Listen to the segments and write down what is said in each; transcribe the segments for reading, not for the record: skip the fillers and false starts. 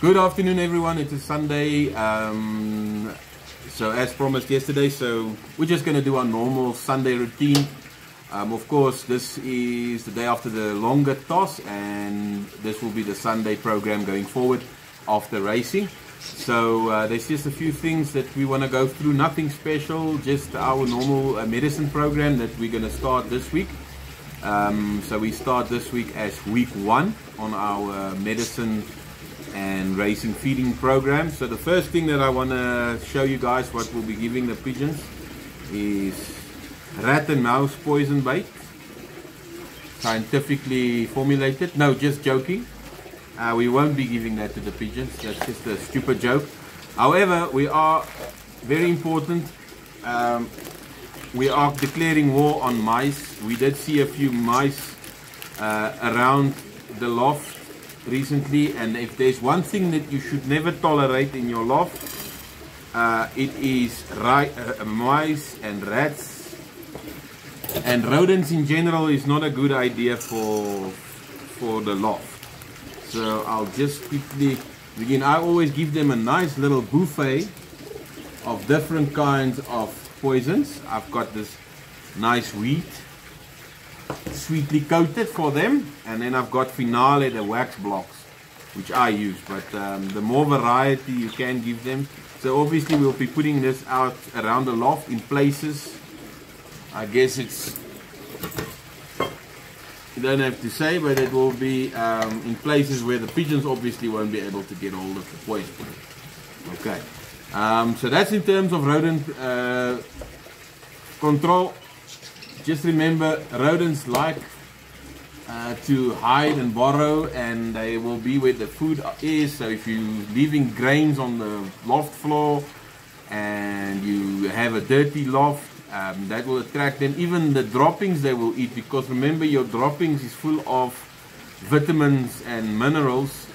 Good afternoon, everyone. It is Sunday. So as promised yesterday, so we're just going to do our normal Sunday routine. Of course, this is the day after the longer toss, and this will be the Sunday program going forward after racing. So there's just a few things that we want to go through. Nothing special, just our normal medicine program that we're going to start this week. So we start this week as week 1 on our medicine and racing feeding program. So the first thing that I want to show you guys what we'll be giving the pigeons is rat and mouse poison bait, scientifically formulated. No, just joking. We won't be giving that to the pigeons. That's just a stupid joke. However, we are very important. We are declaring war on mice. We did see a few mice around the loft recently, and if there's one thing that you should never tolerate in your loft, it is mice and rats, and rodents in general is not a good idea for the loft. So I'll just quickly begin. I always give them a nice little buffet of different kinds of poisons. I've got this nice wheat, sweetly coated for them, and then I've got Finale, the wax blocks, which I use, but the more variety you can give them. So obviously we'll be putting this out around the loft in places, I guess it's, you don't have to say, but it will be in places where the pigeons obviously won't be able to get hold of the poison. Okay, so that's in terms of rodent control. Just remember, rodents like to hide and burrow, and they will be where the food is. So if you're leaving grains on the loft floor and you have a dirty loft, that will attract them. Even the droppings they will eat, because remember, your droppings is full of vitamins and minerals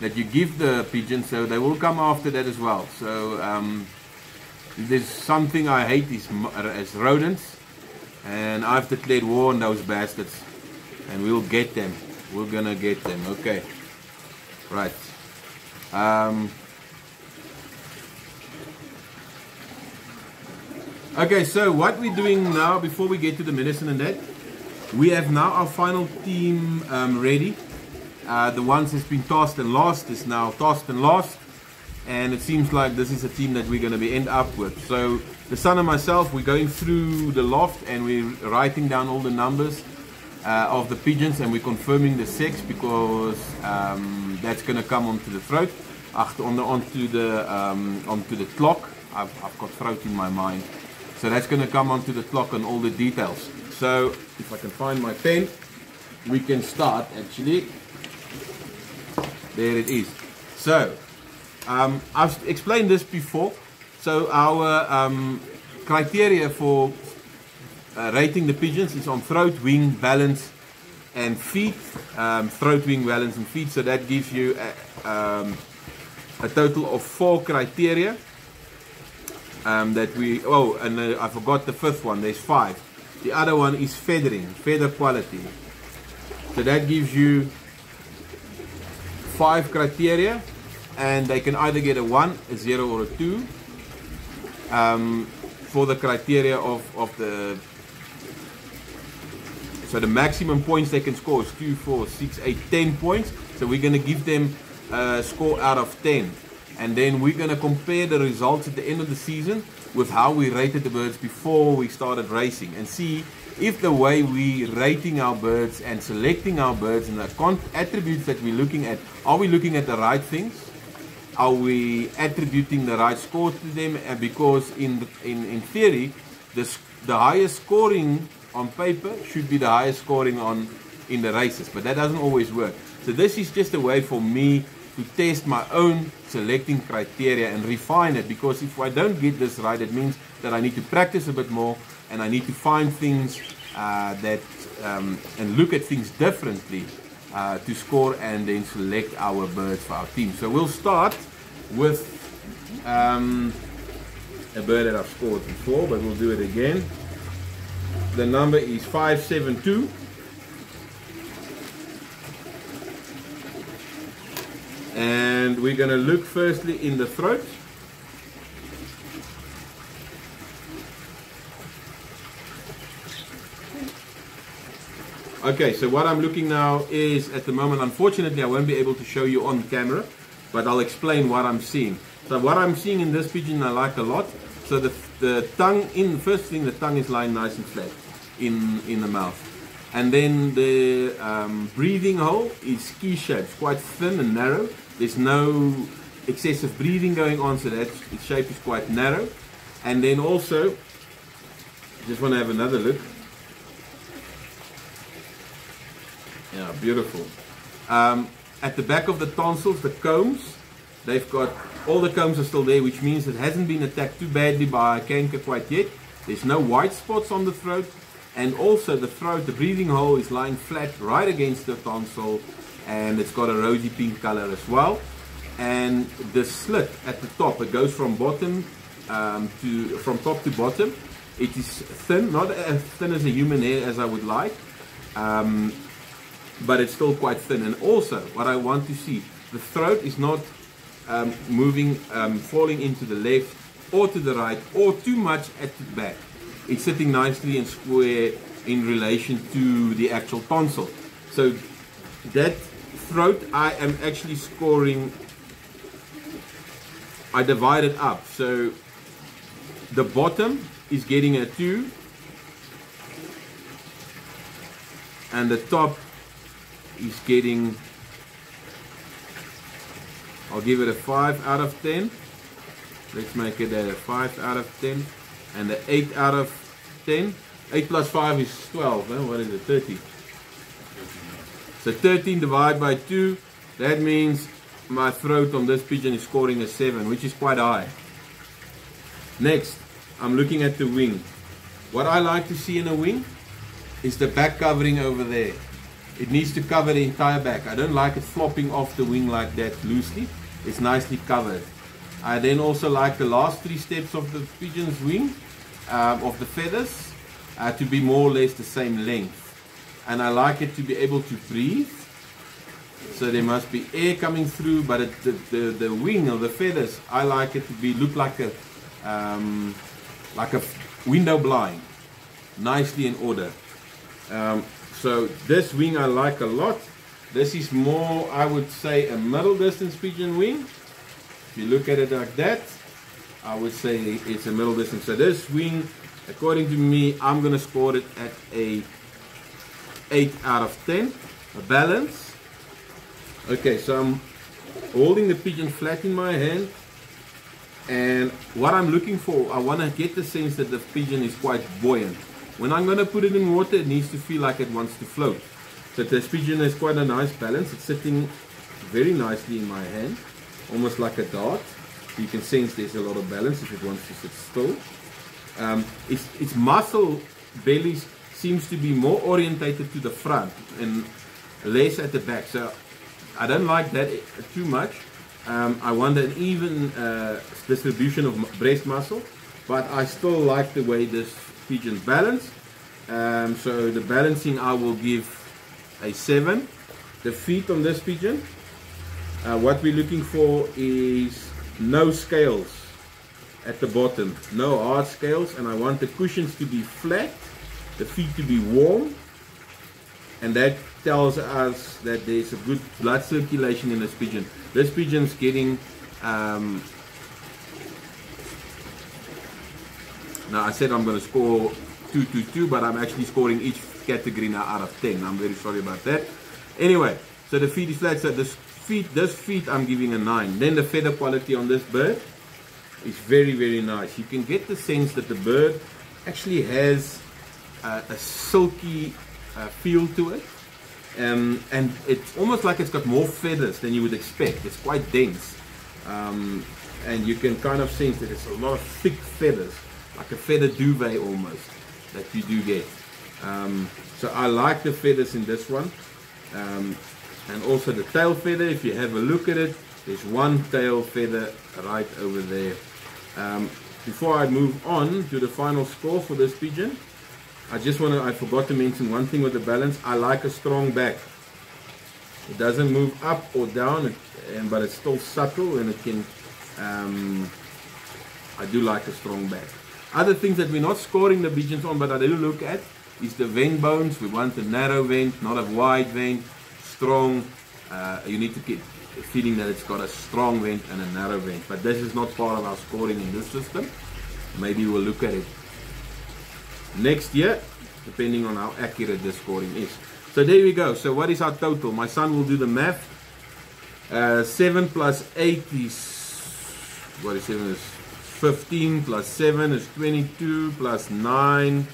that you give the pigeons, so they will come after that as well. So there's something I hate is rodents. And I've declared war on those bastards, and we'll get them. We're gonna get them. Okay, right. Okay, so what we're doing now, before we get to the medicine and that, we have now our final team ready. The ones that's been tossed and lost is now tossed and lost, and it seems like this is a team that we're going to be end up with. So the son and myself, we're going through the loft and we're writing down all the numbers of the pigeons, and we're confirming the sex, because that's going to come onto the throat, onto the clock. I've got throat in my mind, so that's going to come onto the clock and all the details. So if I can find my pen, we can start actually. There it is. So I've explained this before. So our criteria for rating the pigeons is on throat, wing, balance, and feet. Throat, wing, balance, and feet. So that gives you a total of 4 criteria that we. Oh, and I forgot the 5th one. There's 5. The other one is feathering, feather quality. So that gives you 5 criteria, and they can either get a 1, a 0, or a 2. For the criteria of the, so the maximum points they can score is 2, 4, 6, 8, 10 points. So we're going to give them a score out of 10, and then we're going to compare the results at the end of the season with how we rated the birds before we started racing, and see if the way we rating our birds and selecting our birds and the attributes that we're looking at, are we looking at the right things? Are we attributing the right score to them? Because in theory, the highest scoring on paper should be the highest scoring in the races, but that doesn't always work. So this is just a way for me to test my own selecting criteria and refine it, because if I don't get this right, it means that I need to practice a bit more, and I need to find things and look at things differently to score and then select our birds for our team. So we'll start with a bird that I've scored before, but we'll do it again. The number is 572, And we're going to look firstly in the throat. Okay, so what I'm looking now is, at the moment, unfortunately, I won't be able to show you on camera, but I'll explain what I'm seeing. So what I'm seeing in this pigeon I like a lot. So the tongue, first thing, the tongue is lying nice and flat in the mouth. And then the breathing hole is key-shaped, quite thin and narrow. There's no excessive breathing going on, so that its shape is quite narrow. And then also, just want to have another look. Yeah, beautiful. At the back of the tonsils, the combs, they've got, all the combs are still there, which means it hasn't been attacked too badly by canker quite yet. There's no white spots on the throat, and also the throat, the breathing hole is lying flat right against the tonsil, and it's got a rosy pink color as well. And the slit at the top, it goes from bottom from top to bottom. It is thin, not as thin as a human hair as I would like. But it's still quite thin. And also, what I want to see, the throat is not moving, falling into the left or to the right or too much at the back. It's sitting nicely and square in relation to the actual tonsil. So that throat, I am actually scoring, I divide it up. So the bottom is getting a 2 and the top is getting, I'll give it a 5 out of 10. Let's make it a 5 out of 10 and an 8 out of 10. 8 plus 5 is 12. What is it? 30. So 13 divided by 2, that means my throat on this pigeon is scoring a 7, which is quite high. Next, I'm looking at the wing. What I like to see in a wing is the back covering over there. It needs to cover the entire back. I don't like it flopping off the wing like that loosely. It's nicely covered. I then also like the last 3 steps of the pigeon's wing, of the feathers, to be more or less the same length. And I like it to be able to breathe. So there must be air coming through, but the wing or the feathers, I like it to be look like a window blind, nicely in order. So this wing I like a lot. This is more, I would say, a middle distance pigeon wing. If you look at it like that, I would say it's a middle distance. So this wing, according to me, I'm going to score it at a 8 out of 10. A balance. Okay, so I'm holding the pigeon flat in my hand. And what I'm looking for, I want to get the sense that the pigeon is quite buoyant. When I'm going to put it in water, it needs to feel like it wants to float. So this pigeon has quite a nice balance. It's sitting very nicely in my hand, almost like a dart. You can sense there's a lot of balance if it wants to sit still. Its muscle belly seems to be more orientated to the front and less at the back. So I don't like that too much. I want an even distribution of breast muscle, but I still like the way this pigeon balance. So the balancing I will give a 7. The feet on this pigeon, what we're looking for is no scales at the bottom, no hard scales, and I want the cushions to be flat, the feet to be warm, and that tells us that there's a good blood circulation in this pigeon. This pigeon's getting now I said I'm going to score 2 to 2, but I'm actually scoring each category now out of 10. I'm very sorry about that. Anyway, so the feet is flat. So this feet I'm giving a 9. Then the feather quality on this bird is very, very nice. You can get the sense that the bird actually has a silky feel to it. And it's almost like it's got more feathers than you would expect. It's quite dense. And you can kind of sense that it's a lot of thick feathers, like a feather duvet almost, that you do get. So I like the feathers in this one. And also the tail feather, if you have a look at it, there's one tail feather right over there. Before I move on to the final score for this pigeon, I forgot to mention one thing with the balance. I like a strong back. It doesn't move up or down, but it's still subtle, and it can, I do like a strong back. Other things that we're not scoring the pigeons on, but I do look at, is the vent bones. We want a narrow vent, not a wide vent, strong. You need to keep feeling that it's got a strong vent and a narrow vent, but this is not part of our scoring in this system. Maybe we'll look at it next year, depending on how accurate the scoring is. So there we go. So what is our total? My son will do the math. 7 plus 8 is, what is 7 is 15, plus 7 is 22, plus 9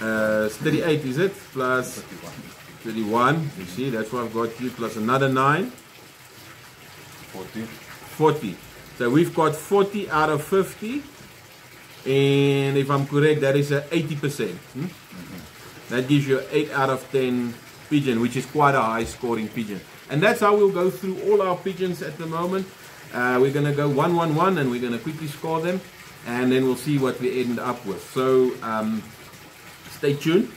is 38, is it? Plus 31, you see, that's what I've got here, plus another 9. 40. So we've got 40 out of 50. And if I'm correct, that is a 80%. That gives you 8 out of 10 pigeon, which is quite a high scoring pigeon. And that's how we'll go through all our pigeons at the moment. We're going to go 1, 1, 1, and we're going to quickly score them, and then we'll see what we end up with. So stay tuned.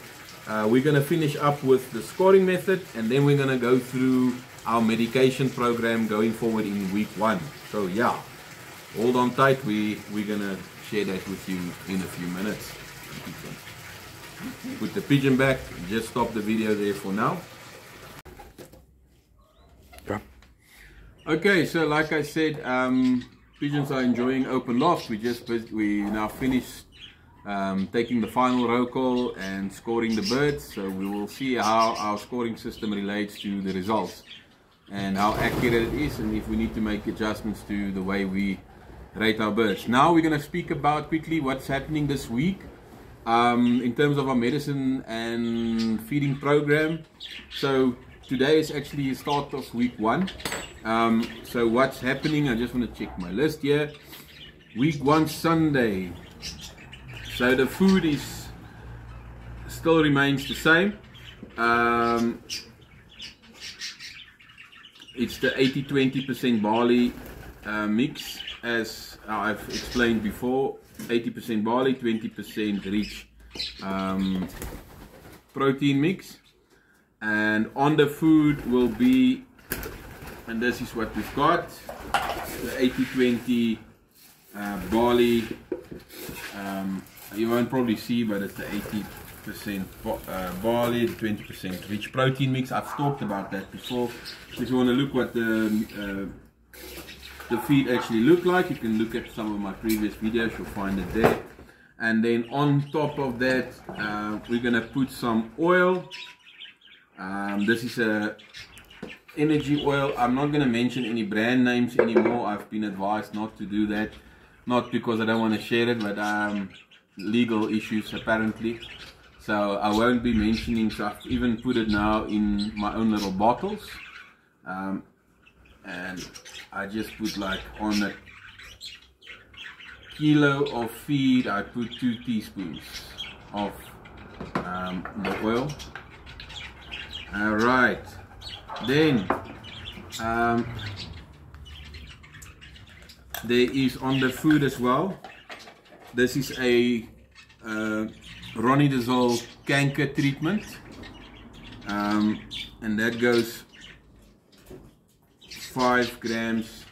We're going to finish up with the scoring method, and then we're going to go through our medication program going forward in week 1. So yeah, hold on tight. We're going to share that with you in a few minutes. Put the pigeon back. Just stop the video there for now. Okay, so like I said, pigeons are enjoying open loft. We now finished taking the final roll call and scoring the birds. So we will see how our scoring system relates to the results and how accurate it is, and if we need to make adjustments to the way we rate our birds. Now we're going to speak about quickly what's happening this week in terms of our medicine and feeding program. So today is actually the start of week 1. So what's happening, I just want to check my list here. Week 1 Sunday. So the food is still remains the same. It's the 80-20% barley mix, as I've explained before. 80% barley, 20% rich protein mix. And on the food will be, and this is what we've got, the 80-20 barley. You won't probably see, but it's the 80% barley, the 20% rich protein mix. I've talked about that before. If you want to look what the feed actually look like, you can look at some of my previous videos, you'll find it there. And then on top of that, we're going to put some oil. This is a energy oil. I'm not going to mention any brand names anymore. I've been advised not to do that, not because I don't want to share it, but legal issues apparently, so I won't be mentioning. So I've even put it now in my own little bottles, and I just put, like, on a kilo of feed I put 2 teaspoons of the oil. Alright, then there is on the food as well. This is a Ronidazole canker treatment, and that goes 5 grams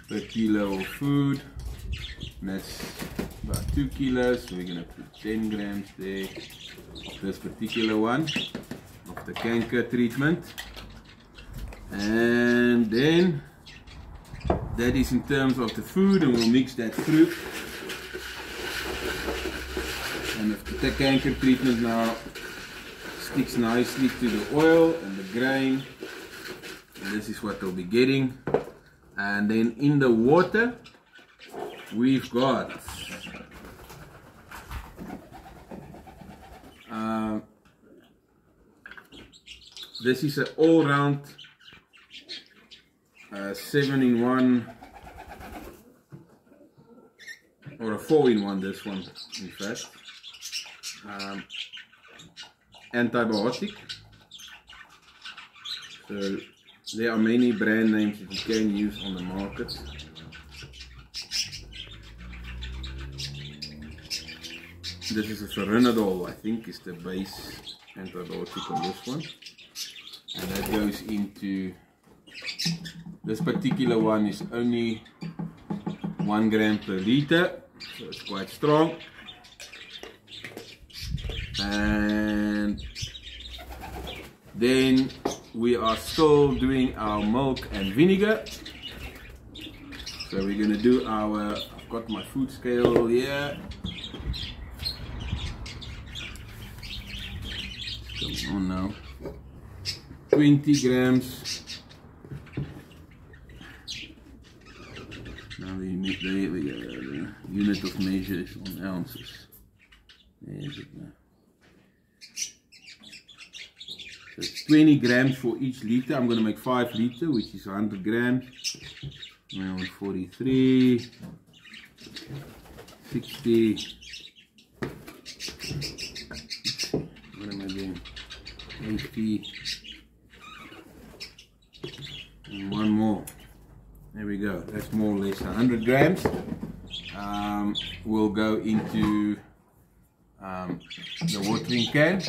per kilo of food, and that's about 2 kilos, so we're going to put 10 grams there, this particular one of the canker treatment. And then that is in terms of the food, and we'll mix that through. And if the canker treatment now sticks nicely to the oil and the grain, and this is what they'll be getting. And then in the water we've got this is an all-round 7-in-1 or a 4-in-1, this one in fact, antibiotic. So there are many brand names that you can use on the market. This is a Ronidazole, I think, is the base antibiotic on this one, and that goes into this particular one. Is only 1 gram per liter, so it's quite strong. And then we are still doing our milk and vinegar. So we're going to do our, I've got my food scale here. Come on now. 20 grams. Now the unit of measure is on ounces. There's it now. So it's 20 grams for each liter. I'm going to make 5 liters, which is 100 grams. Now 43, 60. What am I doing? 80. And one more. There we go. That's more or less 100 grams. Will go into the watering can.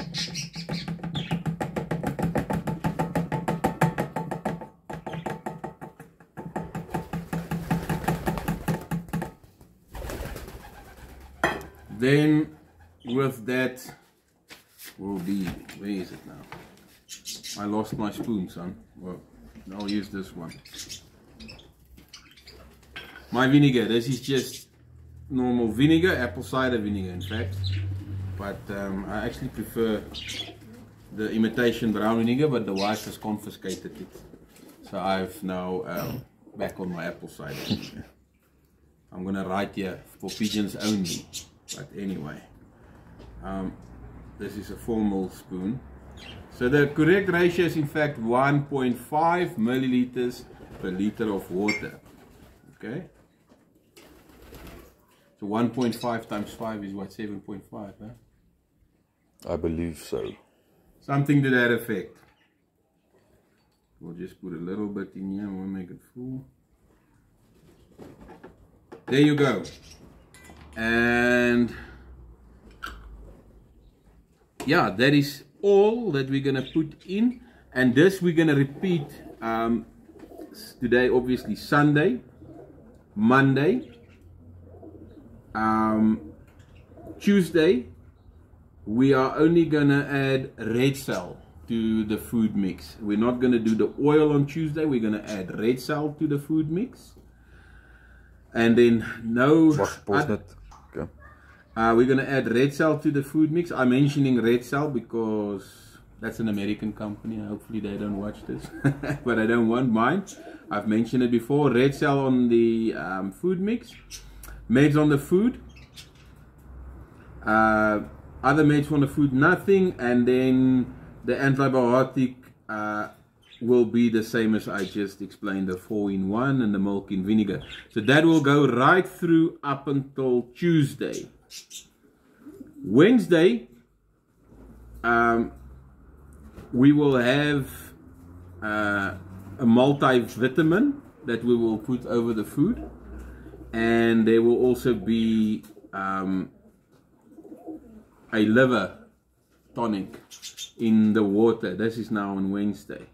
Then with that will be, where is it now? I lost my spoon, son. Well, I'll use this one. My vinegar, this is just normal vinegar, apple cider vinegar in fact. But I actually prefer the imitation brown vinegar, but the wife has confiscated it. So I've now back on my apple cider vinegar. I'm gonna write here for pigeons only. But anyway, this is a 4 ml spoon. So the correct ratio is in fact 1.5 milliliters per liter of water. Okay. So 1.5 times 5 is what, 7.5, huh? I believe so. Something to that effect. We'll just put a little bit in here, we'll make it full. There you go. And yeah, that is all that we're gonna put in, and this we're gonna repeat today, obviously Sunday, Monday, Tuesday. We are only gonna add red cell to the food mix. We're not gonna do the oil on Tuesday. We're gonna add red cell to the food mix, and then we're going to add red cell to the food mix. I'm mentioning red cell because that's an American company. Hopefully they don't watch this, but I don't want mine. I've mentioned it before. Red cell on the food mix, meds on the food, other meds on the food, nothing, and then the antibiotic will be the same as I just explained, the 4-in-1 and the milk in vinegar. So that will go right through up until Tuesday. Wednesday, we will have a multivitamin that we will put over the food, and there will also be a liver tonic in the water. This is now on Wednesday.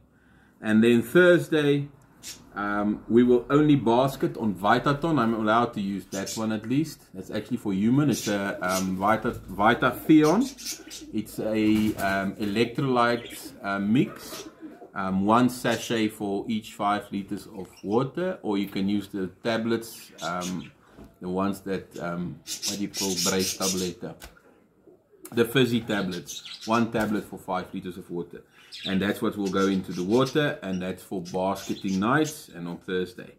And then Thursday, we will only basket on Vitaton. I'm allowed to use that one at least. That's actually for human. It's a Vitatheon. It's a electrolyte mix. 1 sachet for each 5 liters of water, or you can use the tablets, the ones that, what do you call, Brace tableta. The fizzy tablets, 1 tablet for 5 liters of water. And that's what will go into the water, and that's for basketing nights and on Thursday.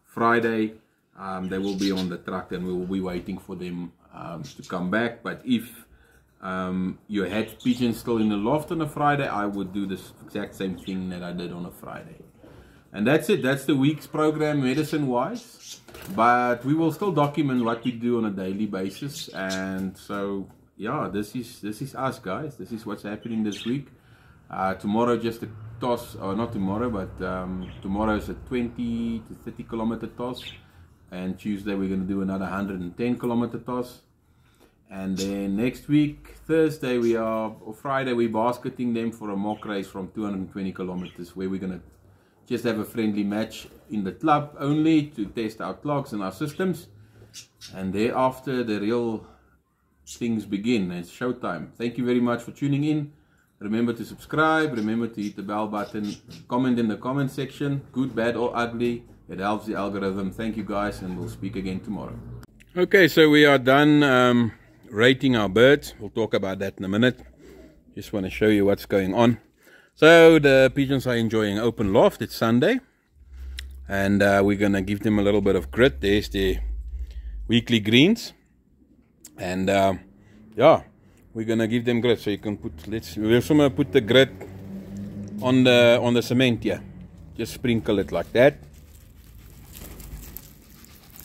Friday, they will be on the truck, and we will be waiting for them to come back. But if you had pigeons still in the loft on a Friday, I would do this exact same thing that I did on a Friday. And that's it. That's the week's program medicine wise. But we will still document what we do on a daily basis. And so yeah, this is us, guys. This is what's happening this week. Tomorrow just a toss, or not tomorrow, but tomorrow is a 20 to 30 kilometer toss, and Tuesday we're going to do another 110 kilometer toss, And then next week, Thursday, or Friday, we're basketing them for a mock race from 220 kilometers, where we're going to just have a friendly match in the club only to test our clocks and our systems. And thereafter, the real things begin. It's showtime. Thank you very much for tuning in. Remember to subscribe. Remember to hit the bell button. Comment in the comment section. Good, bad, or ugly. It helps the algorithm. Thank you guys, and we'll speak again tomorrow. Okay, so we are done rating our birds. We'll talk about that in a minute. Just want to show you what's going on. So the pigeons are enjoying open loft. It's Sunday, and we're going to give them a little bit of grit. There's the weekly greens, and yeah, we're going to give them grit. So you can put, we're also going to put the grit on the cement here. Just sprinkle it like that,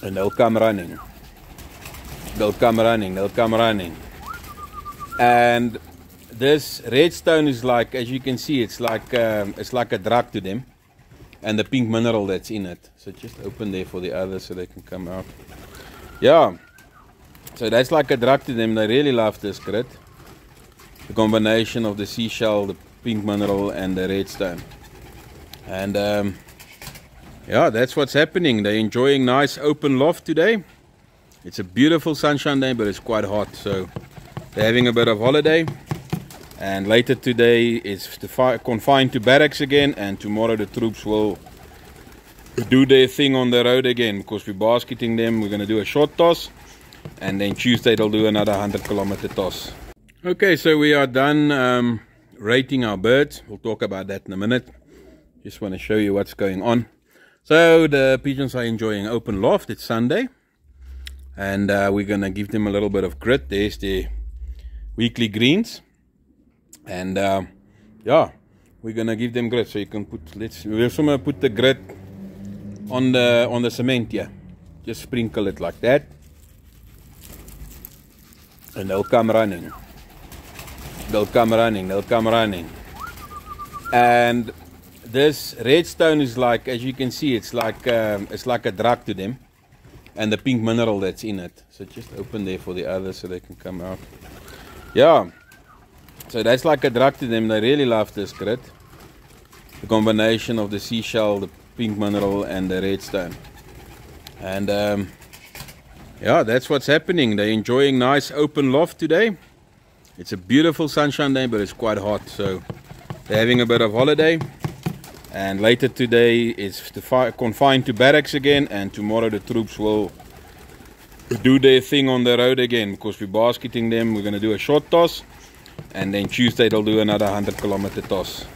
and they'll come running. They'll come running. And this redstone is like, as you can see, it's like a drug to them. And the pink mineral that's in it. So just open there for the others so they can come out. Yeah. So that's like a drug to them. They really love this grit. The combination of the seashell, the pink mineral, and the redstone. And yeah, that's what's happening. They're enjoying nice open loft today. It's a beautiful sunshine day, but it's quite hot, so they're having a bit of holiday. And later today is confined to barracks again, and tomorrow the troops will do their thing on the road again, because we're basketing them. We're going to do a short toss, and then Tuesday they'll do another 100-kilometer toss. Okay, so we are done rating our birds. We'll talk about that in a minute. Just want to show you what's going on. So the pigeons are enjoying open loft. It's Sunday. And we're going to give them a little bit of grit. There's the weekly greens. And yeah, we're going to give them grit. So you can put, we're also going to put the grit on the cement here. Just sprinkle it like that. And they'll come running. They'll come running. And this redstone is like, as you can see, it's like a drug to them. And the pink mineral that's in it. So just open there for the others so they can come out. Yeah. So that's like a drug to them. They really love this grit. The combination of the seashell, the pink mineral, and the redstone. And yeah, that's what's happening. They're enjoying nice open loft today. It's a beautiful sunshine day, but it's quite hot. So they're having a bit of holiday. And later today is confined to barracks again, and tomorrow the troops will do their thing on the road again, because we're basketing them. We're going to do a short toss, and then Tuesday they'll do another 100-kilometer toss.